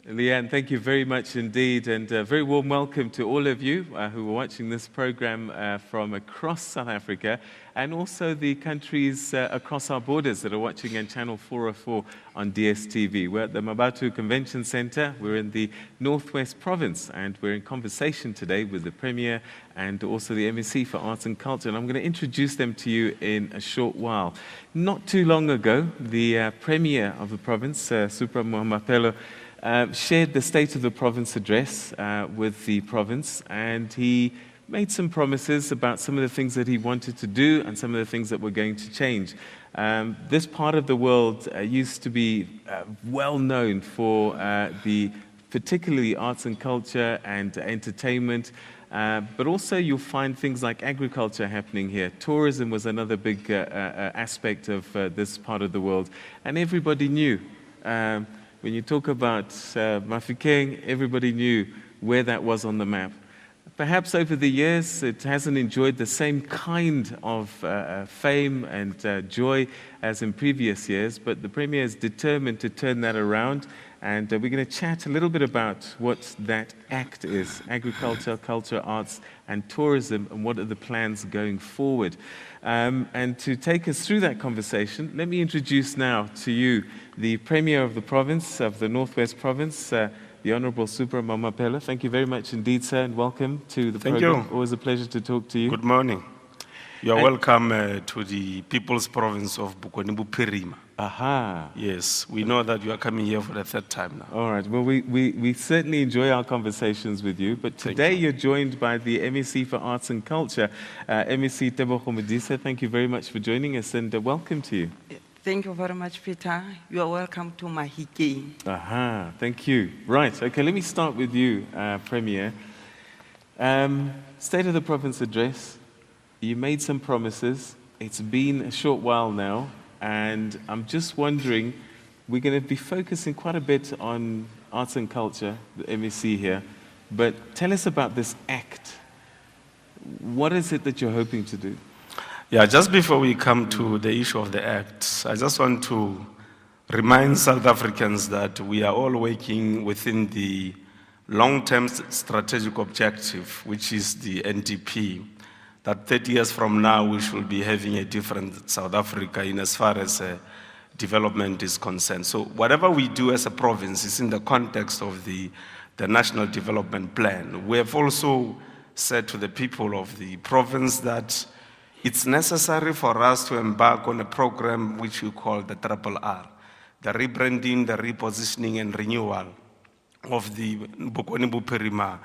Leanne, thank you very much indeed, and a very warm welcome to all of you who are watching this program from across South Africa, and also the countries across our borders that are watching on Channel 404 on DSTV. We're at the Mmabatho Convention Center. We're in the Northwest Province, and we're in conversation today with the Premier and also the MEC for Arts and Culture, and I'm going to introduce them to you in a short while. Not too long ago, the Premier of the province, Supra Mahumapelo, shared the State of the Province address with the province, and he made some promises about some of the things that he wanted to do and some of the things that were going to change. This part of the world used to be well known for particularly arts and culture and entertainment, but also you'll find things like agriculture happening here. Tourism was another big aspect of this part of the world, and everybody knew. When you talk about Mafikeng, everybody knew where that was on the map. Perhaps over the years, it hasn't enjoyed the same kind of fame and joy as in previous years, but the Premier is determined to turn that around, and we're going to chat a little bit about what that act is: agriculture, culture, arts, and tourism, and what are the plans going forward. And to take us through that conversation, let me introduce now to you the Premier of the province, of the Northwest Province, the Honourable Supra Mahumapelo. Thank you very much indeed, sir, and welcome to the program. Thank you. Always a pleasure to talk to you. Good morning. You are welcome to the People's Province of Bokone Bophirima. Aha. Yes, we know that you are coming here for the third time now. All right. Well, we certainly enjoy our conversations with you, but today you're joined by the MEC for Arts and Culture, MEC Tebogo Modise. Thank you very much for joining us, and welcome to you. Thank you very much, Peter. You are welcome to Mahike. Aha, thank you. Right, okay, let me start with you, Premier. State of the Province address, you made some promises. It's been a short while now, and I'm just wondering, we're going to be focusing quite a bit on arts and culture, the MEC here, but tell us about this act. What is it that you're hoping to do? Yeah, just before we come to the issue of the act, I just want to remind South Africans that we are all working within the long-term strategic objective, which is the NDP, that 30 years from now we should be having a different South Africa in as far as development is concerned. So whatever we do as a province is in the context of the National Development Plan. We have also said to the people of the province that it's necessary for us to embark on a program which we call the RRR, the rebranding, the repositioning and renewal of the Bokone Bophirima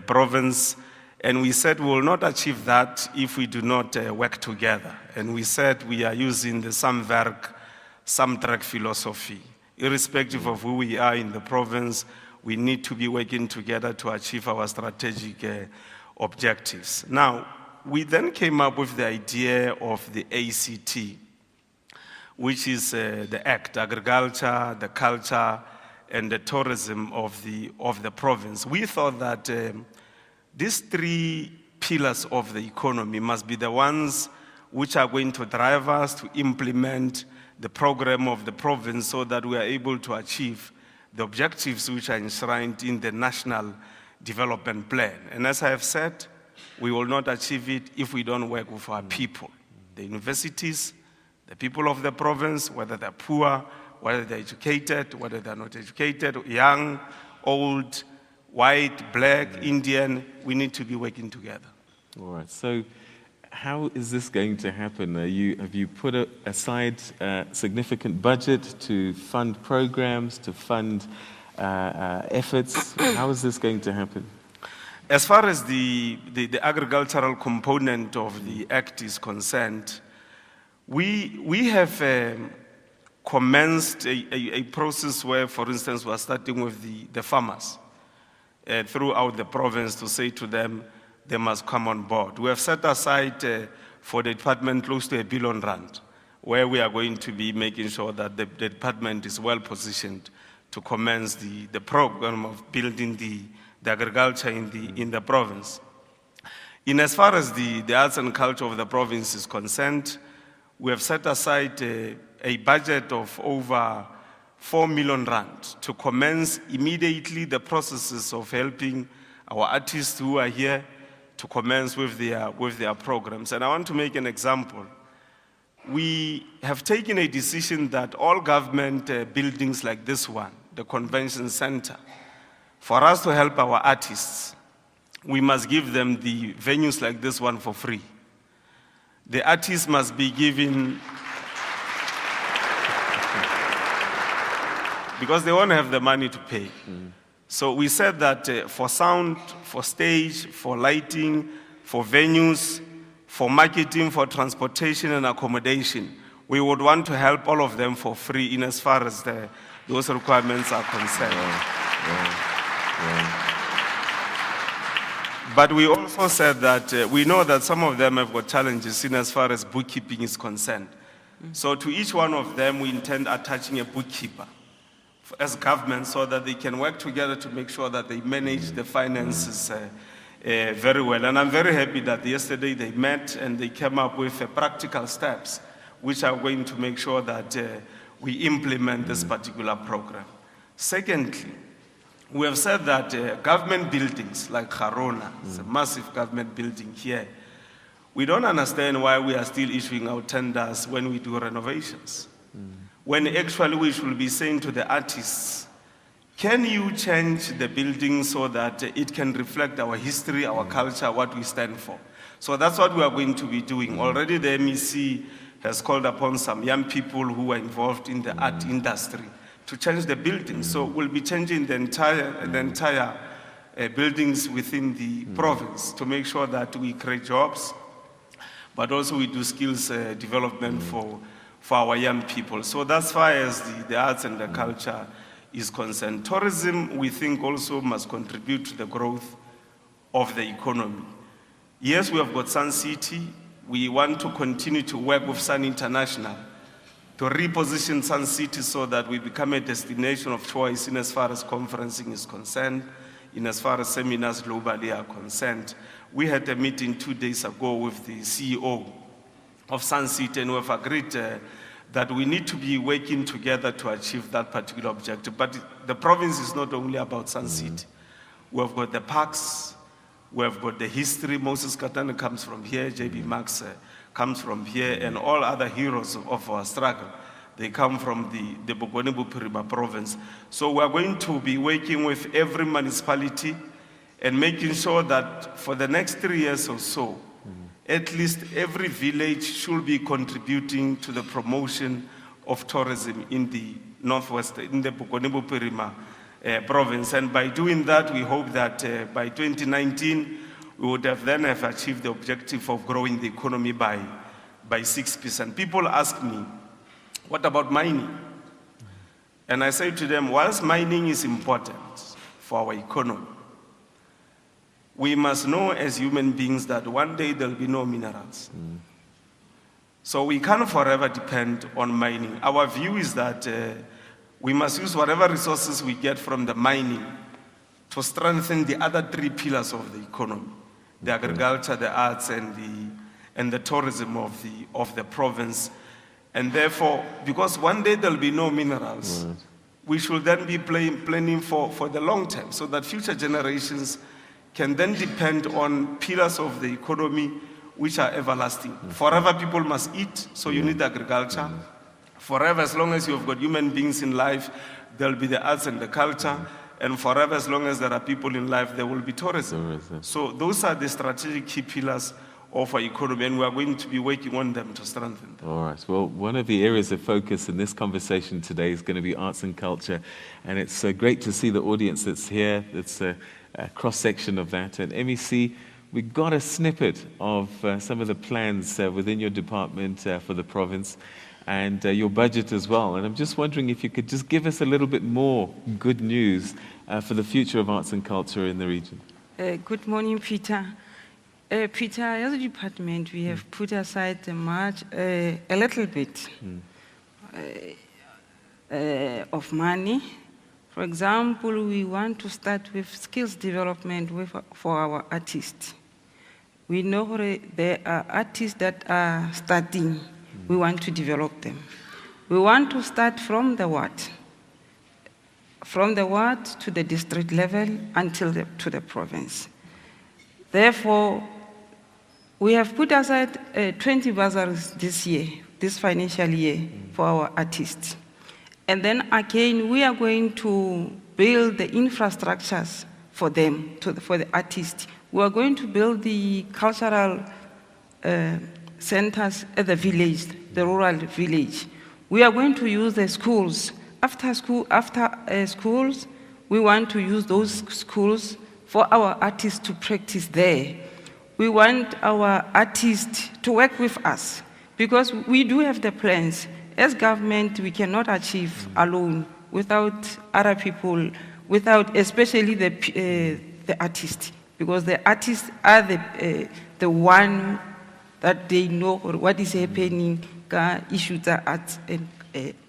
province. And we said we will not achieve that if we do not work together. And we said we are using the Samwerk, Samtrek philosophy. Irrespective of who we are in the province, we need to be working together to achieve our strategic objectives. Now, we then came up with the idea of the ACT, which is the act, agriculture, the culture, and the tourism of the province. We thought that these three pillars of the economy must be the ones which are going to drive us to implement the program of the province so that we are able to achieve the objectives which are enshrined in the National Development Plan. And as I have said, we will not achieve it if we don't work with our people, the universities, the people of the province, whether they're poor, whether they're educated, whether they're not educated, young, old, white, black, Indian. We need to be working together. All right. So how is this going to happen? Have you put aside a significant budget to fund programs, to fund efforts? How is this going to happen? As far as the agricultural component of the act is concerned, we have commenced a process where, for instance, we are starting with the farmers throughout the province to say to them they must come on board. We have set aside for the department close to R1 billion, where we are going to be making sure that the department is well positioned to commence the program of building the agriculture in the province. In as far as the arts and culture of the province is concerned, we have set aside a budget of over 4 million rand to commence immediately the processes of helping our artists who are here to commence with their programs. And I want to make an example. We have taken a decision that all government buildings like this one, the convention center, for us to help our artists, we must give them the venues like this one for free. The artists must be given, because they won't have the money to pay. So we said that for sound, for stage, for lighting, for venues, for marketing, for transportation and accommodation, we would want to help all of them for free in as far as those requirements are concerned. But we also said that we know that some of them have got challenges in as far as bookkeeping is concerned. So to each one of them, we intend attaching a bookkeeper as government so that they can work together to make sure that they manage the finances very well. And I'm very happy that yesterday they met and they came up with practical steps which are going to make sure that we implement this particular program. Secondly, we have said that government buildings like Harona, it's a massive government building here, we don't understand why we are still issuing out tenders when we do renovations. When actually we should be saying to the artists, can you change the building so that it can reflect our history, our culture, what we stand for? So that's what we are going to be doing. Already the MEC has called upon some young people who are involved in the art industry to change the building. So we'll be changing the entire buildings within the province to make sure that we create jobs, but also we do skills development for our young people. So that's far as the arts and the culture is concerned. Tourism, we think, also must contribute to the growth of the economy. Yes, we have got Sun City. We want to continue to work with Sun International to reposition Sun City so that we become a destination of choice in as far as conferencing is concerned, in as far as seminars globally are concerned. We had a meeting 2 days ago with the CEO of Sun City, and we have agreed that we need to be working together to achieve that particular objective. But the province is not only about Sun City. We have got the parks, we have got the history. Moses Katana comes from here, J.B. Max comes from here, and all other heroes of our struggle, they come from the Bokone Bophirima province. So we are going to be working with every municipality and making sure that for the next 3 years or so, at least every village should be contributing to the promotion of tourism in the northwest, in the Bokone Bophirima province. And by doing that, we hope that by 2019, we would have achieved the objective of growing the economy by 6%. People ask me, what about mining? And I say to them, whilst mining is important for our economy, we must know as human beings that one day there'll be no minerals. So we can't forever depend on mining. Our view is that we must use whatever resources we get from the mining to strengthen the other 3 pillars of the economy: the agriculture, the arts, and the tourism of the province. And therefore, because one day there'll be no minerals, we should then be planning for the long term so that future generations can then depend on pillars of the economy which are everlasting. Forever people must eat, so you need agriculture. Forever, as long as you've got human beings in life, there'll be the arts and the culture. And forever, as long as there are people in life, there will be tourism. So those are the strategic key pillars of our economy, and we are going to be working on them to strengthen them. All right. Well, one of the areas of focus in this conversation today is going to be arts and culture, and it's great to see the audience that's here. It's a cross-section of that. And MEC, we got a snippet of some of the plans within your department for the province and your budget as well. And I'm just wondering if you could just give us a little bit more good news for the future of arts and culture in the region. Good morning, Peter. Peter, as a department, we have put aside a little bit of money. For example, we want to start with skills development for our artists. We know there are artists that are starting. We want to develop them. We want to start from the what? from the ward to the district level until to the province. Therefore, we have put aside 20 bursaries this year, this financial year, for our artists. And then again, we are going to build the infrastructures for them, for the artists. We are going to build the cultural centers at the village, the rural village. We are going to use the schools. After schools, we want to use those schools for our artists to practice there. We want our artists to work with us because we do have the plans. As government, we cannot achieve alone without other people, without especially the artists, because the artists are the one that they know what is happening, issues of arts and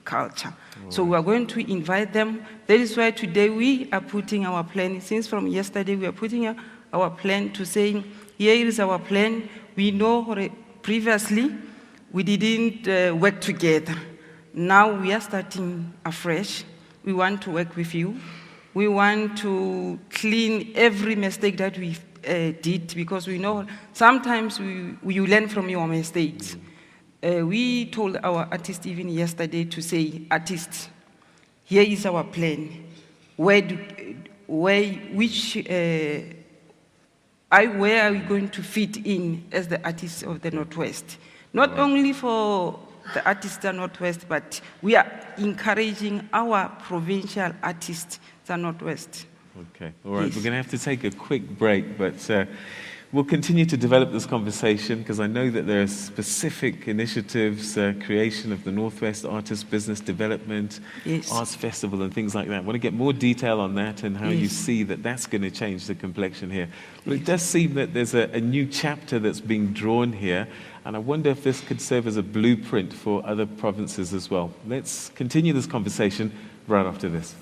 culture. So we are going to invite them. That is why today we are putting our plan, since from yesterday we are putting our plan to say, here is our plan. We know previously we didn't work together. Now we are starting afresh. We want to work with you. We want to clean every mistake that we did, because we know sometimes we learn from your mistakes. We told our artists even yesterday to say, artists, here is our plan. Where are we going to fit in as the artists of the Northwest? Not only for the artists of the Northwest, but we are encouraging our provincial artists of the Northwest. Okay, all right, Yes. We're going to have to take a quick break, but we'll continue to develop this conversation because I know that there are specific initiatives, creation of the Northwest Artist Business Development, Yes. Arts Festival and things like that. I want to get more detail on that and how you Yes. see that that's going to change the complexion here. But it does seem that there's a new chapter that's being drawn here, and I wonder if this could serve as a blueprint for other provinces as well. Let's continue this conversation right after this.